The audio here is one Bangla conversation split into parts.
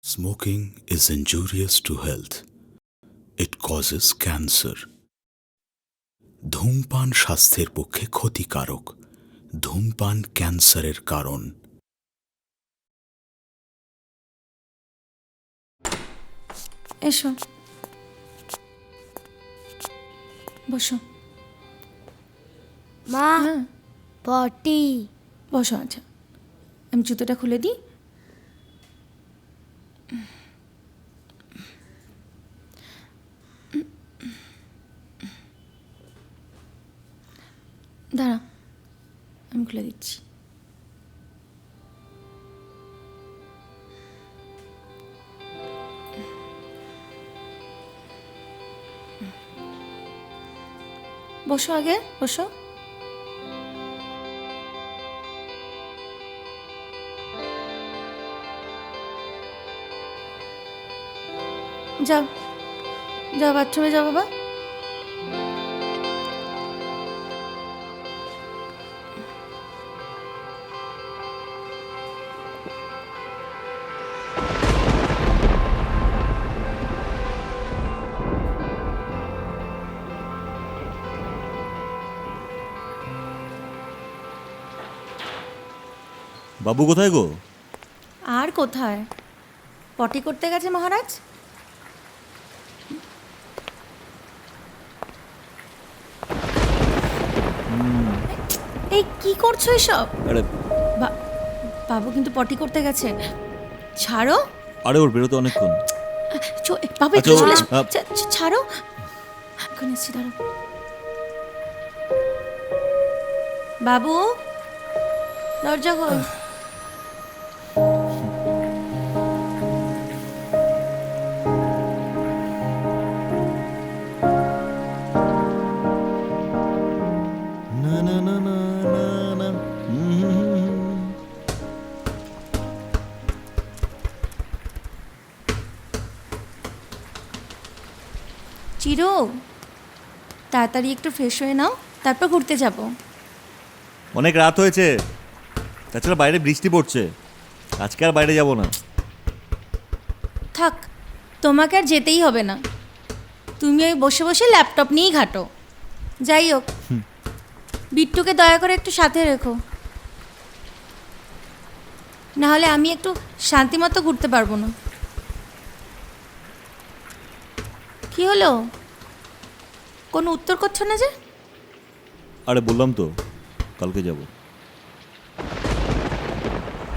Smoking is injurious to health. It causes cancer. ধূমপান স্বাস্থ্যের পক্ষে ক্ষতিকারক. ধূমপান ক্যান্সারের কারণ. এসো, বসো। মা, হ্যাঁ, পটি। বসো। আচ্ছা, আমি জুতোটা খুলে দিই। দাঁড়া, আমি খুলে দিচ্ছি। বসো, আগে বসো। যাও যাও, বাথরুমে যাও বাবা। বাবু কোথায় গো? আর কোথায়, পটি করতে গেছে মহারাজ। এই কি করছো এসব? আরে বাবু কিন্তু পটি করতে গেছে, ছাড়ো। আরে ওর বেরোতে অনেকক্ষণ। বাবু একটু আচ্ছা, চলে এসো। আ- ছাড়ো, এখন এসছি, দাঁড়ো। বাবু, দরজা খোল। না না না না না না চিরু, তাড়াতাড়ি একটু ফ্রেশ হয়ে নাও, তারপর ঘুরতে যাব। অনেক রাত হয়েছে, তাছাড়া বাইরে বৃষ্টি পড়ছে, আজকে আর বাইরে যাব না। থাক, তোমাকে আর যেতেই হবে না, তুমি ওই বসে বসে ল্যাপটপ নিয়েই ঘাটো। যাই হোক, বিট্টুকে দয়া করে একটু সাথে রেখো, নাহলে আমি একটু শান্তিমতো ঘুরতে পারবো না। কি হলো, কোনো উত্তর করছো না যে? আরে বললাম তো কালকে যাব।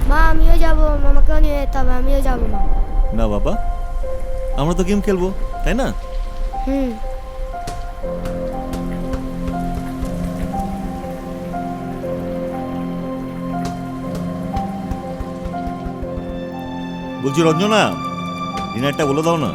মা, আমিও যাবো, মামাকেও নিয়ে যেতে হবে, আমিও যাবো মা। না বাবা, আমরা তো গেম খেলবো, তাই না? হুম। বলছি রঞ্জনা, ডিনারটা বলে দাও না।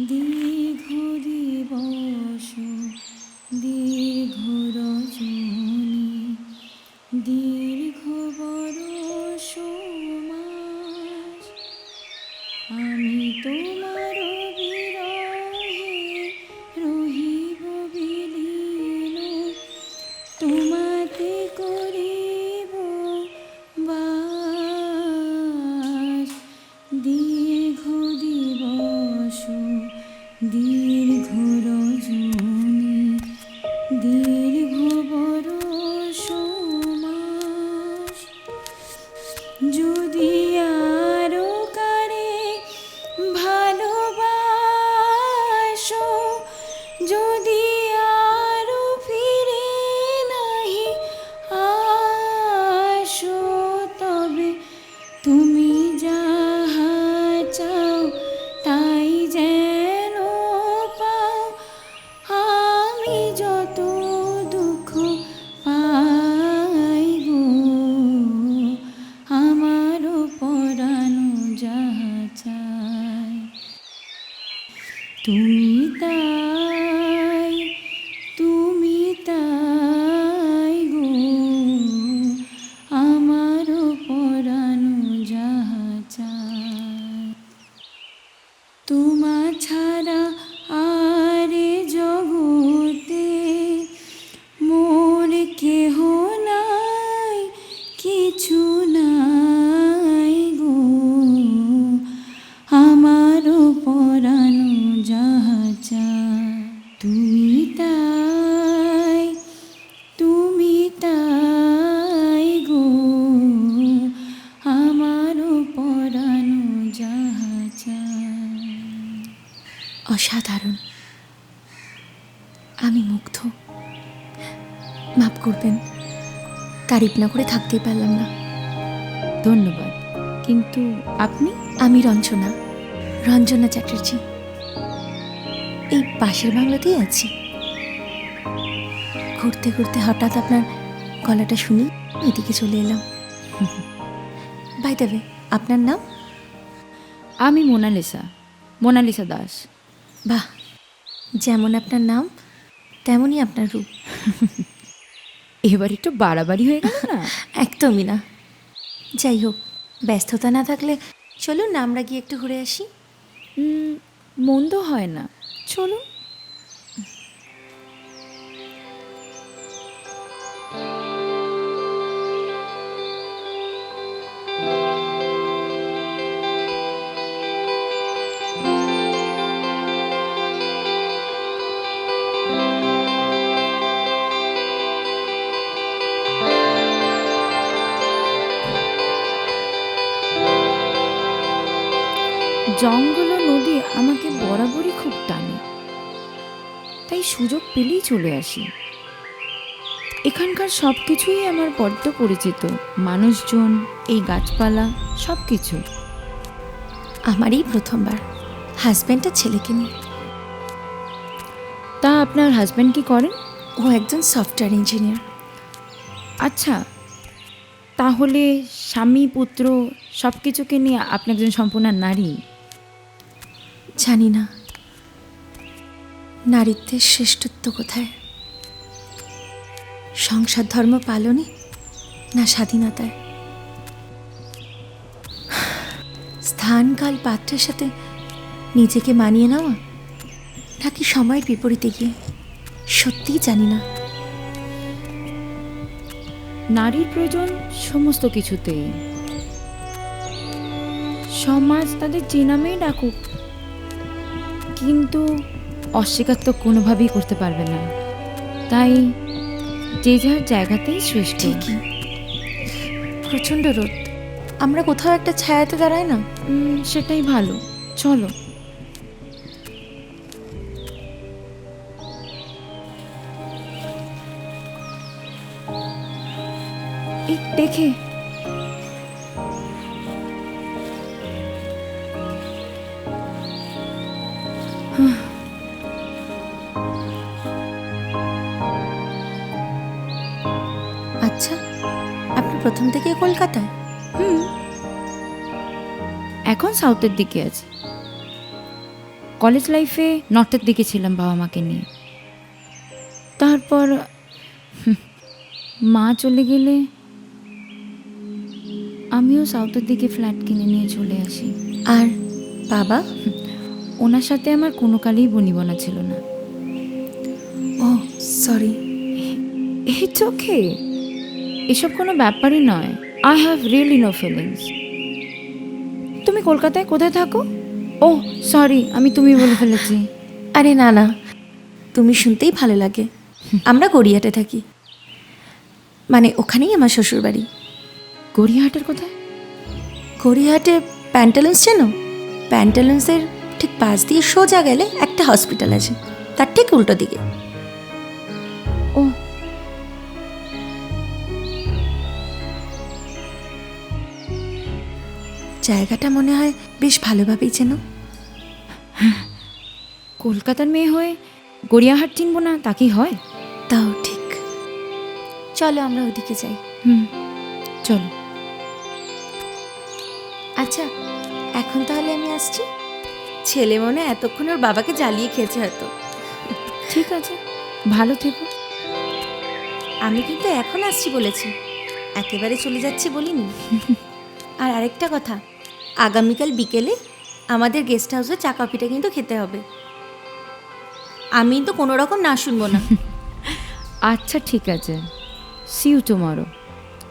দীর্ঘ দিবস, দীর্ঘ রজনী, দীর্ঘ বরষ মাস, আমি তোমার বিরহে রহিব বিলীন, তোমাতে করিব বাস। যদি আরো কারে ভালোবাসো, যদি আরো ফিরে নাহি আসো, তবে তুমি যাহা চাও তাই যেন পাও। আমি যত দুঃখ পাই গো, আমারও পরানো যাহা চায়, তুমি তাই, তুমি তাই গো, আমারও পরানো যাহা চায়। তোমা ছাড়া আরে জগতে মোর কেহ নাই, কিছু নাই গো, আমারও পরানো যাহা চায়, তুমি তাই, তুমি তাই গো, আমারও পরানো যাহা চায়। অসাধারণ, আমি মুগ্ধ। মাফ করবেন, তারিফ না করে থাকতেই পারলাম না। ধন্যবাদ। কিন্তু আপনি? আমি রঞ্জনা, রঞ্জনা চ্যাটার্জি। এই পাশের বাংলাতেই আছি। ঘুরতে ঘুরতে হঠাৎ আপনার গলাটা শুনি, এদিকে চলে এলাম। বাই দ্য ওয়ে, আপনার নাম? আমি মোনালিসা, মোনালিসা দাস। বাহ, যেমন আপনার নাম তেমনই আপনার রূপ। এবার একটু বাড়াবাড়ি হয়ে গেল না? একদমই না। যাই হোক, ব্যস্ততা না থাকলে চলুন না আমরা গিয়ে একটু ঘুরে আসি। মন্দ হয় না, চলুন। জঙ্গল ও নদী আমাকে বরাবরই খুব টানে, তাই সুযোগ পেলেই চলে আসি। এখানকার সব কিছুই আমার বড্ড পরিচিত, মানুষজন, এই গাছপালা, সব কিছু। আমারই প্রথমবার হাজব্যান্ড আর ছেলেকে নিয়ে। তা আপনার হাজব্যান্ড কি করেন? ও একজন সফটওয়্যার ইঞ্জিনিয়ার। আচ্ছা, তাহলে স্বামী পুত্র সব কিছুকে নিয়ে আপনি একজন সম্পূর্ণ নারী। জানি না নারীত্বের শ্রেষ্ঠত্ব কোথায়, সংসার ধর্ম পালনে না স্বাধীনতায়, স্থান কাল পাত্রের সাথে নিজেকে মানিয়ে নেওয়া নাকি সময়ের বিপরীতে গিয়ে, সত্যিই জানি না। নারীর প্রয়োজন সমস্ত কিছুতেই। সমাজ তাদের যে নামেই ডাকুক, কিন্তু অস্বীকার তো কোনোভাবেই করতে পারবে না। তাই যে যার জায়গাতেই শ্রেষ্ঠ। ঠিকই, প্রচণ্ড রোদ, আমরা কোথাও একটা ছায়াতে দাঁড়াই না? সেটাই ভালো, চলো। এই দেখে, আচ্ছা, আপনি প্রথম থেকে কলকাতায়? এখন সাউথের দিকে আছি। কলেজ লাইফে নর্থের দিকে ছিলাম বাবা মাকে নিয়ে। তারপর মা চলে গেলে আমিও সাউথের দিকে ফ্ল্যাট কিনে নিয়ে চলে আসি। আর বাবা? ওনার সাথে আমার কোনো কালেই বনিবনা ছিল না। ও সরি। ইটস ওকে, এসব কোনো ব্যাপারই নয়। I have really no feelings. তুমি কলকাতায় কোথায় থাকো? ও সরি, আমি তুমি বলে ফেলেছি। আরে না না, তুমি শুনতেই ভালো লাগে। আমরা গড়িয়াহাটে থাকি, মানে ওখানেই আমার শ্বশুর বাড়ি। গড়িয়াহাটের কোথায়? গড়িয়াহাটে প্যান্টালুন্স চেনো? প্যান্টালুন্সের ঠিক পাশ দিয়ে সোজা গেলে একটা হসপিটাল আছে, তার ঠিক উল্টো দিকে। ও জায়গাটা মনে হয় বেশ ভালোভাবেই চেনো। কলকাতার মেয়ে হয়ে গড়িয়াহাট চিনব না তা কি হয়? তাও ঠিক। চলো আমরা ওদিকে যাই। হুম, চলো। আচ্ছা, এখন তাহলে আমি আসছি। ছেলে মনে হয় এতক্ষণ ওর বাবাকে জ্বালিয়ে খেয়েছে হয়তো। ঠিক আছে, ভালো থেকো। আমি কিন্তু এখন আসছি বলেছি, একেবারে চলে যাচ্ছি বলিনি। আর আরেকটা কথা, আগামীকাল বিকেলে আমাদের গেস্ট হাউসে চা কফিটা কিন্তু খেতে হবে। আমি তো কোনো রকম না শুনবো না। আচ্ছা ঠিক আছে, see you tomorrow.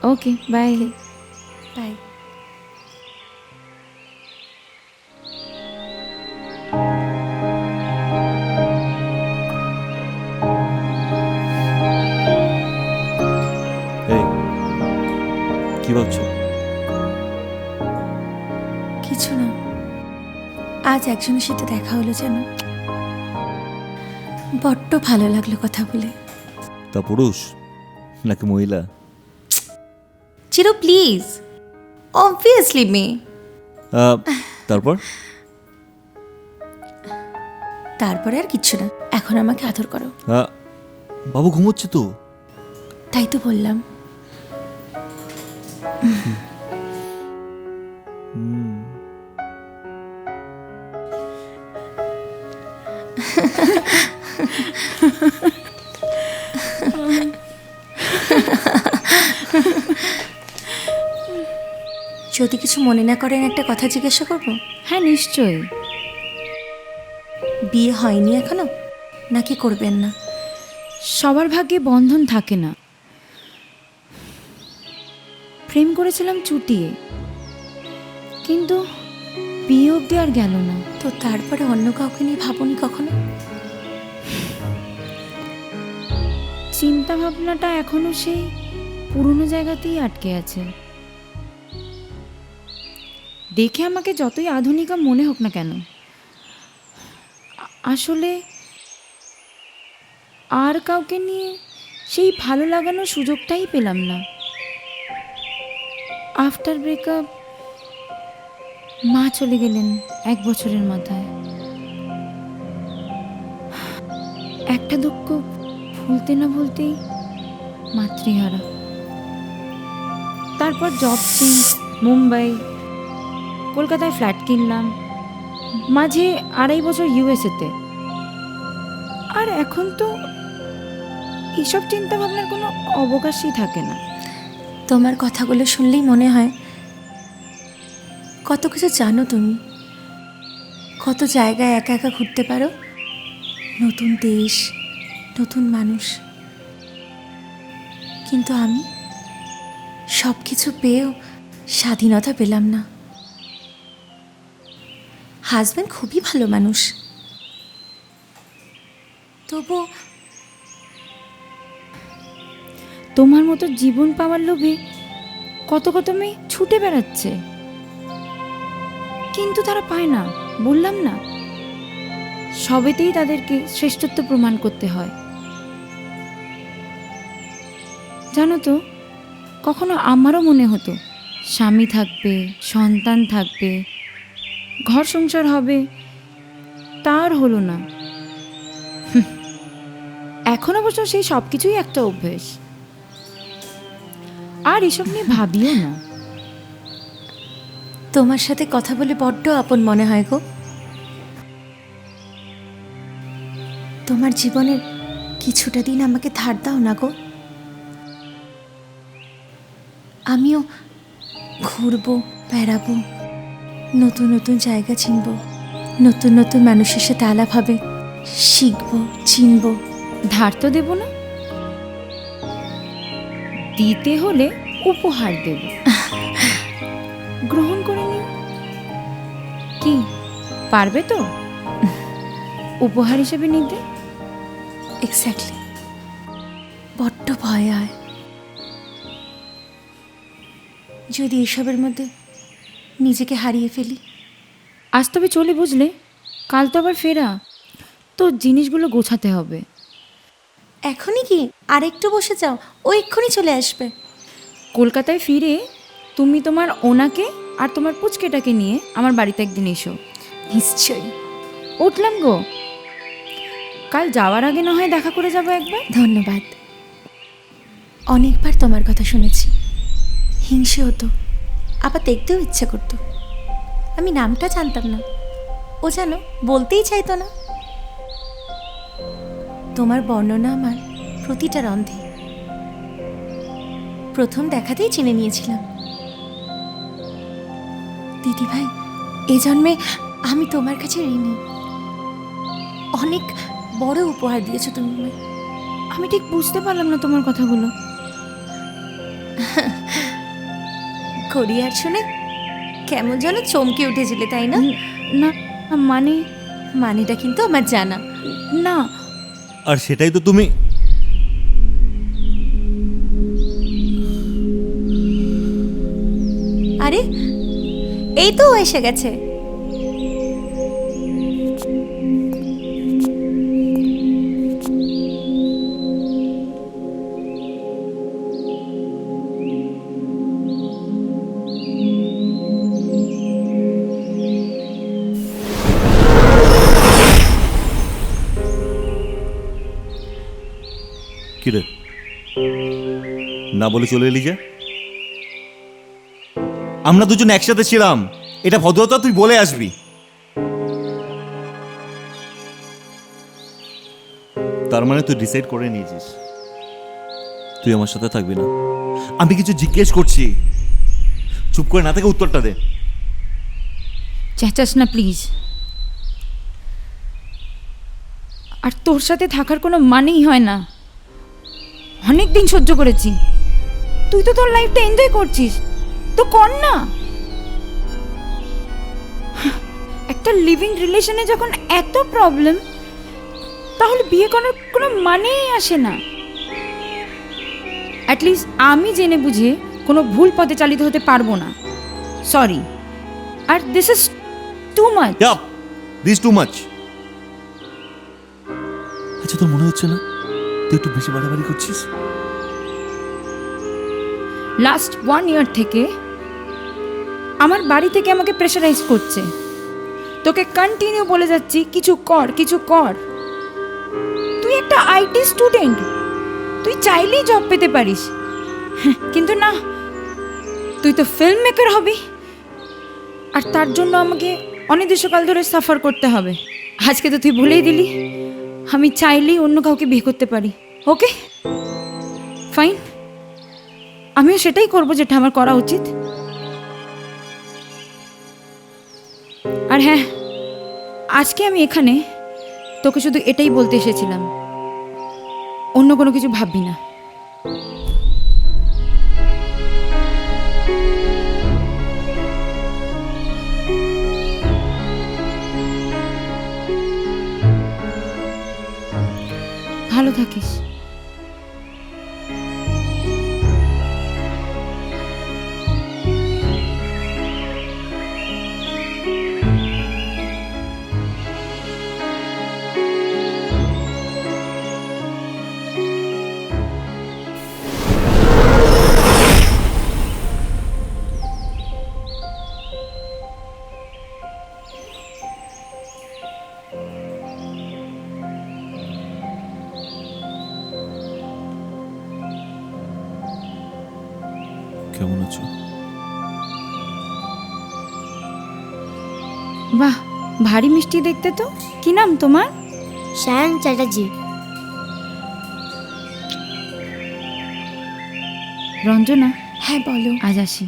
Okay, bye. Bye. এই কি ভাবছো? কিছু না, আজ একজনের সাথে দেখা হলো জানো, বড্ড ভালো লাগলো কথা বলে। তা পুরুষ নাকি মহিলা? চিরো প্লিজ, অবভিয়াসলি মেয়ে। তারপর? তারপরে আর কিচ্ছু না, এখন আমাকে আদর করো। বাবু ঘুমোচ্ছে তো। তাই তো বললাম। যদি কিছু মনে না করেন একটা কথা জিজ্ঞাসা করবো? হ্যাঁ নিশ্চয়ই। বিয়ে হয়নি এখনো, নাকি করবেন না? সবার ভাগ্যে বন্ধন থাকে না। প্রেম করেছিলাম চুটিয়ে, কিন্তু বিয়ে অব্দি আর গেল না। তো তারপরে অন্য কাউকে নিয়ে ভাবনি কখনো? চিন্তা ভাবনাটা এখনো সেই পুরনো জায়গাতেই আটকে আছে। দেখে আমাকে যতই আধুনিকা মনে হোক না কেন, আসলে আর কাউকে নিয়ে সেই ভালো লাগানোর সুযোগটাই পেলাম না। আফটার ব্রেকআপ মা চলে গেলেন 1 বছরের মাথায়। একটা দুঃখ ভুলতে না ভুলতেই মাতৃহারা। তারপর জব চেঞ্জ, মুম্বাই, কলকাতায় ফ্ল্যাট কিনলাম, মাঝে 2.5 বছর ইউএসএতে। আর এখন তো এইসব চিন্তা ভাবনার কোনো অবকাশই থাকে না। তোমার কথাগুলো শুনলেই মনে হয় কত কিছু জানো তুমি, কত জায়গায় একা একা ঘুরতে পারো, নতুন দেশ, নতুন মানুষ। কিন্তু আমি সব কিছু পেয়েও স্বাধীনতা পেলাম না। হাজব্যান্ড খুবই ভালো মানুষ, তবু তোমার মতো জীবন পাওয়ার লোভে কত কত মেয়ে ছুটে বেড়াচ্ছে, কিন্তু তারা পায় না। বললাম না, সবেতেই তাদেরকে শ্রেষ্ঠত্ব প্রমাণ করতে হয়। জানো তো, কখনো আমারও মনে হতো স্বামী থাকবে, সন্তান থাকবে, ঘর সংসার হবে, তার হলো না। এখন অবশ্য সেই সব কিছুই একটা অভ্যেস, আর এসব নিয়ে ভাবিও না। তোমার সাথে কথা বলে বড্ড আপন মনে হয় গো। তোমার জীবনের কিছুটা দিন আমাকে ধার দাও না গো। আমিও ঘুরবো, বেড়াবো, নতুন নতুন জায়গা চিনবো, নতুন নতুন মানুষের সাথে আলাপ হবে, শিখবো, চিনবো। ধার তো দেব না, দিতে হলে উপহার দেব। গ্রহণ করে নিও। কি পারবে তো উপহার হিসেবে নিতে? এক্স্যাক্টলি, বড্ড ভয় হয় যদি এসবের মধ্যে নিজেকে হারিয়ে ফেলি। আজ তবে চলে, বুঝলে? কাল তো আবার ফেরা, তো জিনিসগুলো গোছাতে হবে। এখনই কি? আর একটু বসে যাও, ও এক্ষুনি চলে আসবে। কলকাতায় ফিরে তুমি তোমার ওনাকে আর তোমার পুচকেটাকে নিয়ে আমার বাড়িতে একদিন এসো। নিশ্চয়ই। উঠলাম গো, কাল যাওয়ার আগে না হয় দেখা করে যাবো একবার। ধন্যবাদ। অনেকবার তোমার কথা শুনেছি, হিংসে হতো, আবার দেখতেও ইচ্ছে করতো। আমি নামটা জানতাম না, ও যেন বলতেই চাইতো না। তোমার বর্ণনা আমার প্রতিটা রন্ধে, প্রথম দেখাতেই চিনে নিয়েছিলাম। দিদি ভাই, এ জন্মে আমি তোমার কাছে ঋণী। অনেক বড় উপহার দিয়েছো তুমি আমায়। আমি ঠিক বুঝতে পারলাম না তোমার কথাগুলো। কোরিয়ার শুনে কেমন যেন চমকে উঠেছিলে, তাই না? না মানে, মানেটা কিন্তু আমার জানা। না আর সেটাই তো তুমি। আরে এই তো ও এসে গেছে। কিরে, না বলে চলে এলি যে? আমরা দুজন একসাথে ছিলাম, এটা ভদ্রতা তুই বলে আসবি। তার মানে তুই ডিসাইড করে নিয়েছিস তুই আমার সাথে থাকবি না? আমি কিছু জিজ্ঞেস করছি, চুপ করে না থেকে উত্তরটা দে। চেঁচাস না প্লিজ। আর তোর সাথে থাকার কোনো মানেই হয় না। অনেক দিন সহ্য করেছি, তুই তো তোর লাইফটা এনজয় করছিস, তো কর না। একটা লিভিং রিলেশনে যখন এত প্রবলেম, তাহলে বিয়ে করার কোনো মানেই আসে না। অ্যাটলিস্ট আমি জেনে বুঝে কোনো ভুল পথে চালিত হতে পারবো না। সরি। আর this is too much. This too much. আচ্ছা, তোর মনে হচ্ছে না তুই একটু বেশি বাড়াবাড়ি করছিস? লাস্ট 1 ইয়ার থেকে আমার বাড়ি থেকে আমাকে প্রেশারাইজ করছে। তোকে কন্টিনিউ বলে যাচ্ছি কিছু কর, কিছু কর। তুই একটা আইটি স্টুডেন্ট, তুই চাইলেই জব পেতে পারিস, কিন্তু না, তুই তো ফিল্ম মেকার হবি। আর তার জন্য আমাকে অনির্দিষ্টকাল ধরে সাফার করতে হবে। আজকে তো তুই ভুলেই দিলি আমি চাইলেই অন্য কাউকে বিয়ে করতে পারি। ওকে ফাইন, আমিও সেটাই করব যেটা আমার করা উচিত। আর হ্যাঁ, আজকে আমি এখানে তোকে শুধু এটাই বলতে এসেছিলাম, অন্য কোনো কিছু ভাববি না। ভালো থাকিস। কেমন আছো? বাহ, ভারী মিষ্টি দেখতে তো। কি নাম তোমার? শ্যান চ্যাটার্জি। রঞ্জনা। হ্যাঁ বলো। আজ আসি।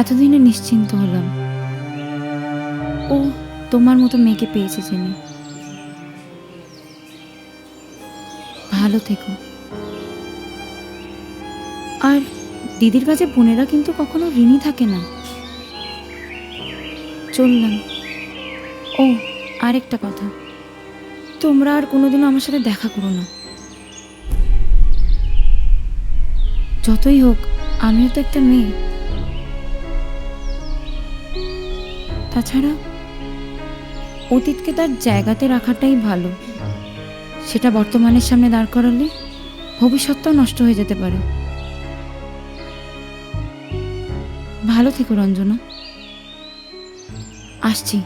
এতদিনে নিশ্চিন্ত হলাম, ও তোমার মতো মেয়েকে পেয়েছে জেনে। ভালো থেকো। আর দিদির কাছে বোনেরা কিন্তু কখনো ঋণী থাকে না। চললাম। ও, আরেকটা কথা, তোমরা আর কোনোদিনও আমার সাথে দেখা করো না। যতই হোক আমিও তো একটা মেয়ে। তাছাড়া অতীতকে তার জায়গাতে রাখাটাই ভালো। সেটা বর্তমানের সামনে দাঁড় করালে ভবিষ্যৎটাও নষ্ট হয়ে যেতে পারে। ভালো থেকো রঞ্জনা, আসছি।